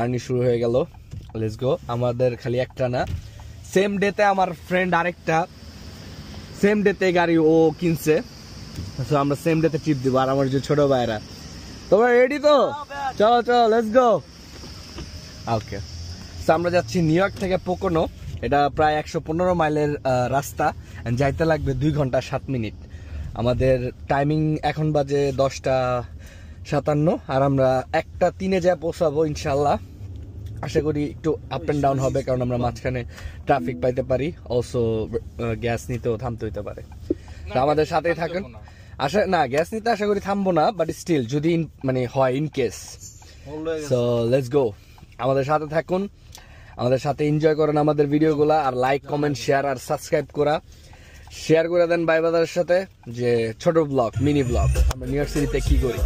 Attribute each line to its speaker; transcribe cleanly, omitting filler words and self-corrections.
Speaker 1: Journey শুরু হয়ে গেল। Let's go. আমাদের খালি একটা না, সেম ডেতে আমার ফ্রেন্ড আরেকটা সেম ডেতে গাড়ি ও কিনছে, তো আমরা সেম ডেতে ট্রিপ দিব। আর আমার যে ছোট ভাইরা, তোমরা রেডি তো? চলো চলো, লেটস গো। ওকে, তো আমরা যাচ্ছি নিউ ইয়র্ক থেকে পোকোনো। এটা প্রায় 115 মাইলের রাস্তা, যাইতে লাগবে 2 ঘন্টা 7 মিনিট। আমাদের টাইমিং এখন বাজে 10:57, আর আমরা 1:03 যা পৌঁছাবো ইনশাল্লাহ। আশা করি একটু আপ অ্যান্ড ডাউন হবে, কারণ আমরা মাঝখানে ট্রাফিক পাইতে পারি, অলসো গ্যাস নিতেও থামতে হইতে পারে। তো আমাদের সাথেই থাকেন। গ্যাস নিতে আশা করি থামবো না, বাট স্টিল যদি মানে হয় in case. So let's go, আমাদের সাথে থাকুন, আমাদের সাথে এনজয় করেন আমাদের ভিডিওগুলা। আর লাইক, কমেন্ট, শেয়ার আর সাবস্ক্রাইব শেয়ার করে দেন ভাই বাদার সাথে, যে ছোট ব্লগ, মিনি ব্লগ আমরা নিউ ইয়র্ক সিটিতে কি করি।